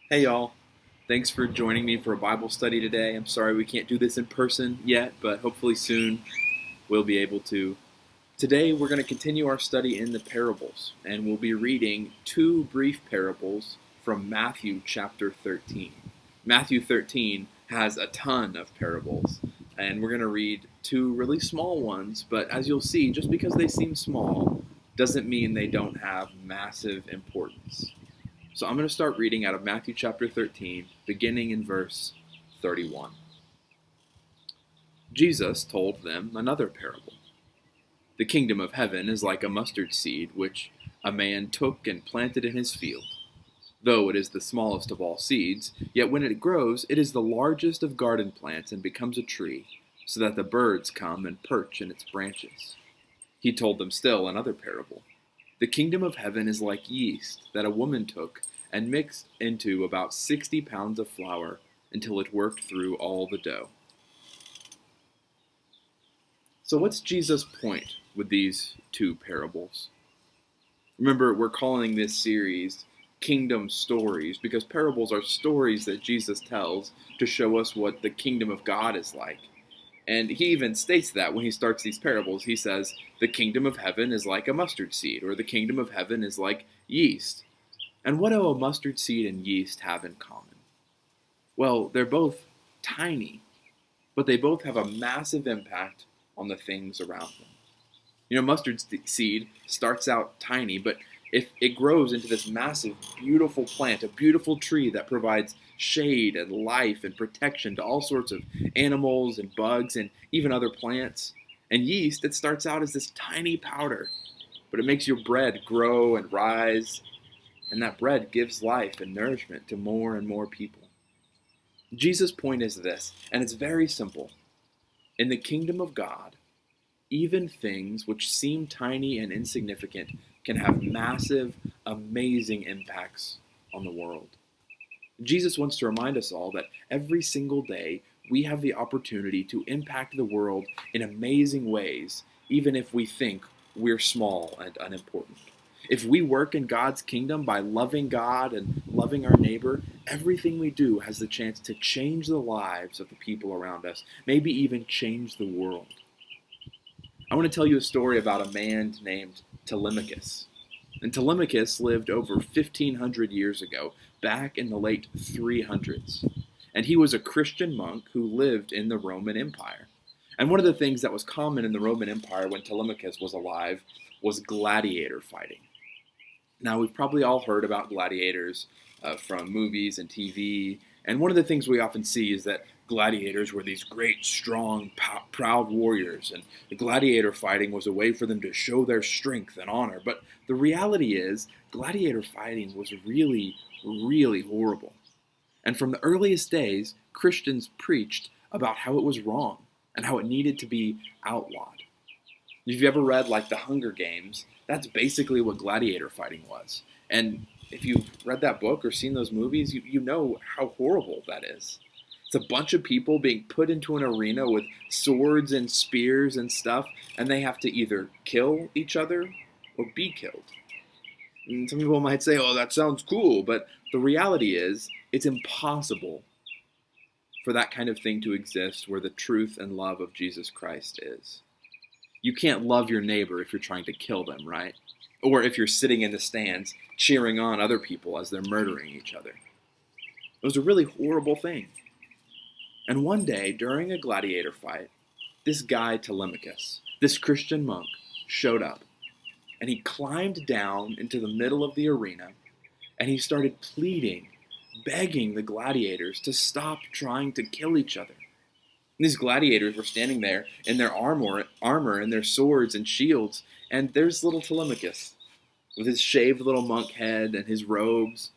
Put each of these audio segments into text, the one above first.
Hey y'all, thanks for joining me for a Bible study today. I'm sorry we can't do this in person yet, but hopefully soon we'll be able to. Today we're going to continue our study in the parables, and we'll be reading two brief parables from Matthew chapter 13. Matthew 13 has a ton of parables, and we're going to read two really small ones, but as you'll see, just because they seem small doesn't mean they don't have massive importance. So I'm going to start reading out of Matthew chapter 13, beginning in verse 31. Jesus told them another parable. The kingdom of heaven is like a mustard seed, which a man took and planted in his field. Though it is the smallest of all seeds, yet when it grows, it is the largest of garden plants and becomes a tree, so that the birds come and perch in its branches. He told them still another parable. The kingdom of heaven is like yeast that a woman took and mixed into about 60 pounds of flour until it worked through all the dough. So, what's Jesus' point with these two parables? Remember, we're calling this series Kingdom Stories because parables are stories that Jesus tells to show us what the kingdom of God is like. And he even states that when he starts these parables. He says, the kingdom of heaven is like a mustard seed, or the kingdom of heaven is like yeast. And what do a mustard seed and yeast have in common? Well, they're both tiny, but they both have a massive impact on the things around them. Mustard seed starts out tiny, but if it grows into this massive, beautiful plant, a beautiful tree that provides shade and life and protection to all sorts of animals and bugs and even other plants. And yeast, it starts out as this tiny powder, but it makes your bread grow and rise, and that bread gives life and nourishment to more and more people. Jesus' point is this, and it's very simple. In the kingdom of God, even things which seem tiny and insignificant can have massive, amazing impacts on the world. Jesus wants to remind us all that every single day we have the opportunity to impact the world in amazing ways, even if we think we're small and unimportant. If we work in God's kingdom by loving God and loving our neighbor, everything we do has the chance to change the lives of the people around us, maybe even change the world. I want to tell you a story about a man named Telemachus. And Telemachus lived over 1,500 years ago, back in the late 300s. And he was a Christian monk who lived in the Roman Empire. And one of the things that was common in the Roman Empire when Telemachus was alive was gladiator fighting. Now, we've probably all heard about gladiators from movies and TV, and one of the things we often see is that gladiators were these great, strong, proud warriors, and the gladiator fighting was a way for them to show their strength and honor. But the reality is, gladiator fighting was really, really horrible. And from the earliest days, Christians preached about how it was wrong and how it needed to be outlawed. If you've ever read like the Hunger Games, that's basically what gladiator fighting was. And if you've read that book or seen those movies, you know how horrible that is. It's a bunch of people being put into an arena with swords and spears and stuff, and they have to either kill each other or be killed. And some people might say, oh, that sounds cool, but the reality is, it's impossible for that kind of thing to exist where the truth and love of Jesus Christ is. You can't love your neighbor if you're trying to kill them, right? Or if you're sitting in the stands cheering on other people as they're murdering each other. It was a really horrible thing. And one day, during a gladiator fight, this guy Telemachus, this Christian monk, showed up. And he climbed down into the middle of the arena, and he started pleading, begging the gladiators to stop trying to kill each other. These gladiators were standing there in their armor and their swords and shields, and there's little Telemachus with his shaved little monk head and his robes,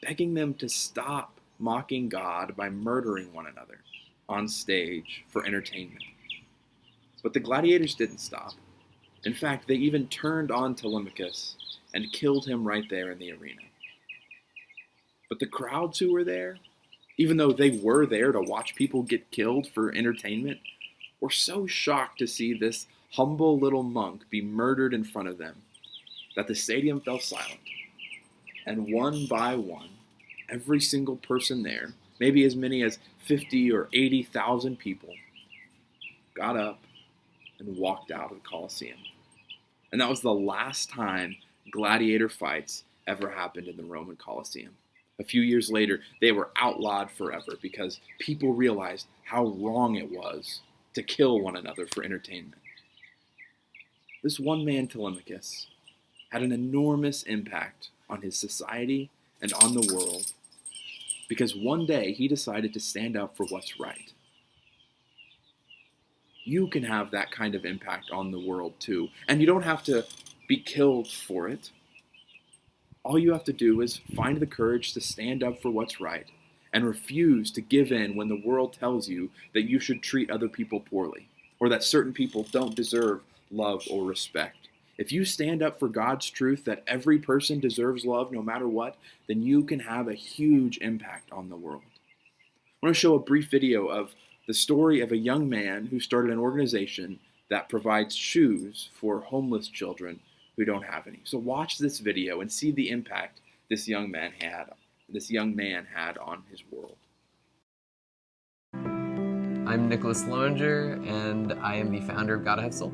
begging them to stop mocking God by murdering one another on stage for entertainment. But the gladiators didn't stop. In fact, they even turned on Telemachus and killed him right there in the arena. But the crowds who were there, even though they were there to watch people get killed for entertainment, were so shocked to see this humble little monk be murdered in front of them that the stadium fell silent. And one by one, Every single person there, maybe as many as 50 or 80,000 people, got up and walked out of the Colosseum. And that was the last time gladiator fights ever happened in the Roman Colosseum. A few years later, they were outlawed forever because people realized how wrong it was to kill one another for entertainment. This one man, Telemachus, had an enormous impact on his society and on the world because one day he decided to stand up for what's right. You can have that kind of impact on the world too, and you don't have to be killed for it. All you have to do is find the courage to stand up for what's right and refuse to give in when the world tells you that you should treat other people poorly or that certain people don't deserve love or respect. If you stand up for God's truth that every person deserves love no matter what, then you can have a huge impact on the world. I want to show a brief video of the story of a young man who started an organization that provides shoes for homeless children who don't have any. So watch this video and see the impact this young man had on his world. I'm Nicholas Loenger, and I am the founder of Gotta Have Soul.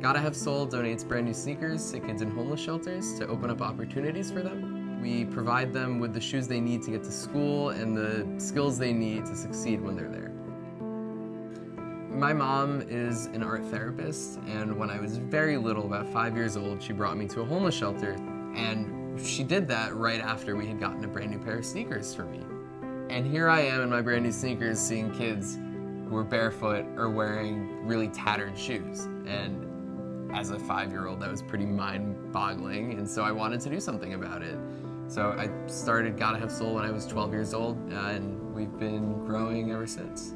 Gotta Have Soul donates brand new sneakers to kids in homeless shelters to open up opportunities for them. We provide them with the shoes they need to get to school and the skills they need to succeed when they're there. My mom is an art therapist, and when I was very little, about 5 years old, she brought me to a homeless shelter, and she did that right after we had gotten a brand new pair of sneakers for me. And here I am in my brand new sneakers seeing kids who are barefoot or wearing really tattered shoes. And as a 5-year-old, that was pretty mind-boggling, and so I wanted to do something about it. So I started Gotta Have Soul when I was 12 years old, and we've been growing ever since.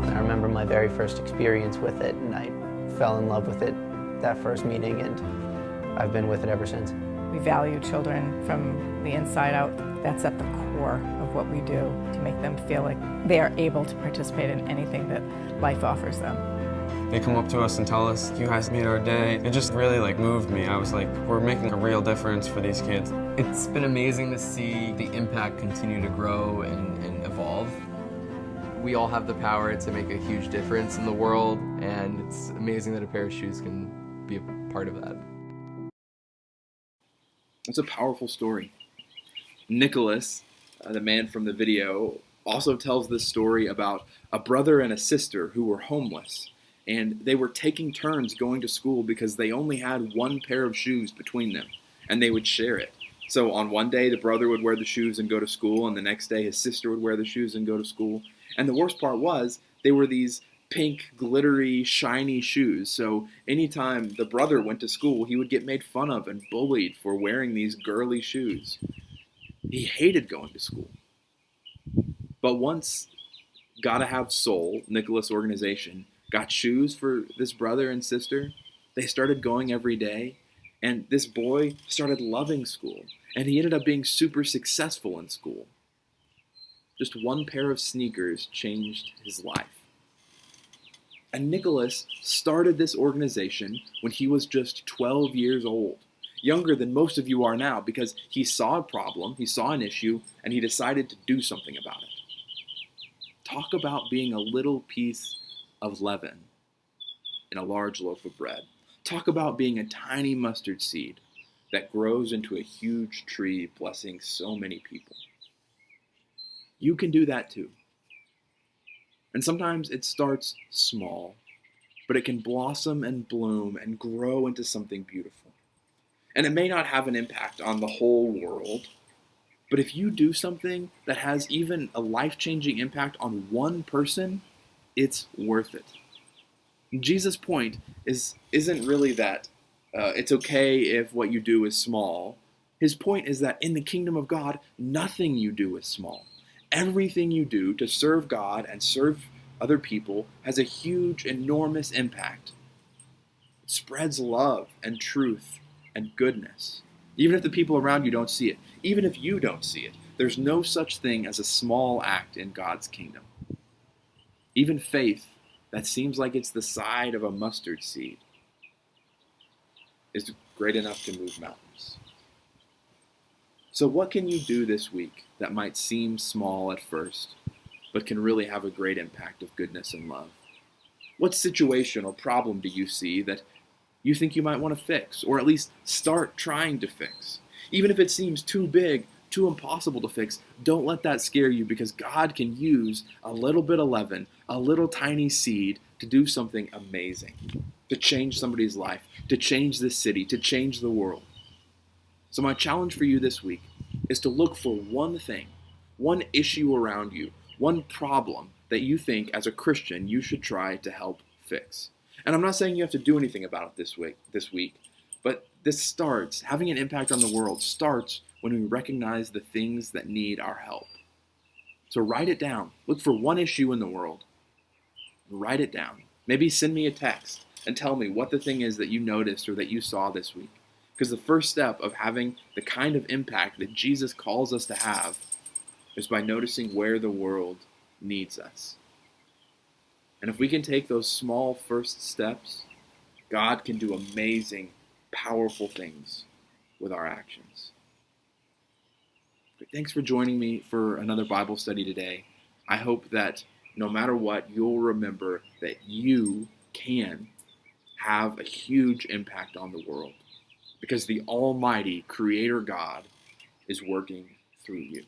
I remember my very first experience with it, and I fell in love with it that first meeting, and I've been with it ever since. We value children from the inside out. That's at the core of what we do, to make them feel like they are able to participate in anything that life offers them. They come up to us and tell us, "You guys made our day." It just really moved me. I was like, we're making a real difference for these kids. It's been amazing to see the impact continue to grow and evolve. We all have the power to make a huge difference in the world, and it's amazing that a pair of shoes can be a part of that. It's a powerful story. Nicholas, the man from the video, also tells this story about a brother and a sister who were homeless, and they were taking turns going to school because they only had one pair of shoes between them, and they would share it. So on one day, the brother would wear the shoes and go to school, and the next day his sister would wear the shoes and go to school. And the worst part was, they were these pink, glittery, shiny shoes. So anytime the brother went to school, he would get made fun of and bullied for wearing these girly shoes. He hated going to school. But once Gotta Have Soul, Nicholas' organization, got shoes for this brother and sister, they started going every day, and this boy started loving school, and he ended up being super successful in school. Just one pair of sneakers changed his life. And Nicholas started this organization when he was just 12 years old, younger than most of you are now, because he saw a problem, he saw an issue, and he decided to do something about it. Talk about being a little piece of leaven in a large loaf of bread. Talk about being a tiny mustard seed that grows into a huge tree, blessing so many people. You can do that too. And sometimes it starts small, but it can blossom and bloom and grow into something beautiful. And it may not have an impact on the whole world, but if you do something that has even a life-changing impact on one person, it's worth it. Jesus' point isn't really that it's okay if what you do is small. His point is that in the kingdom of God, nothing you do is small. Everything you do to serve God and serve other people has a huge, enormous impact. It spreads love and truth and goodness. Even if the people around you don't see it, even if you don't see it, there's no such thing as a small act in God's kingdom. Even faith that seems like it's the size of a mustard seed is great enough to move mountains. So what can you do this week that might seem small at first, but can really have a great impact of goodness and love? What situation or problem do you see that you think you might want to fix, or at least start trying to fix? Even if it seems too big, too impossible to fix, don't let that scare you, because God can use a little bit of leaven, a little tiny seed, to do something amazing, to change somebody's life, to change this city, to change the world. So my challenge for you this week is to look for one thing, one issue around you, one problem that you think as a Christian you should try to help fix. And I'm not saying you have to do anything about it this week, but this starts, having an impact on the world starts when we recognize the things that need our help. So write it down. Look for one issue in the world. Write it down. Maybe send me a text and tell me what the thing is that you noticed or that you saw this week. Because the first step of having the kind of impact that Jesus calls us to have is by noticing where the world needs us. And if we can take those small first steps, God can do amazing, powerful things with our actions. Thanks for joining me for another Bible study today. I hope that no matter what, you'll remember that you can have a huge impact on the world, because the Almighty Creator God is working through you.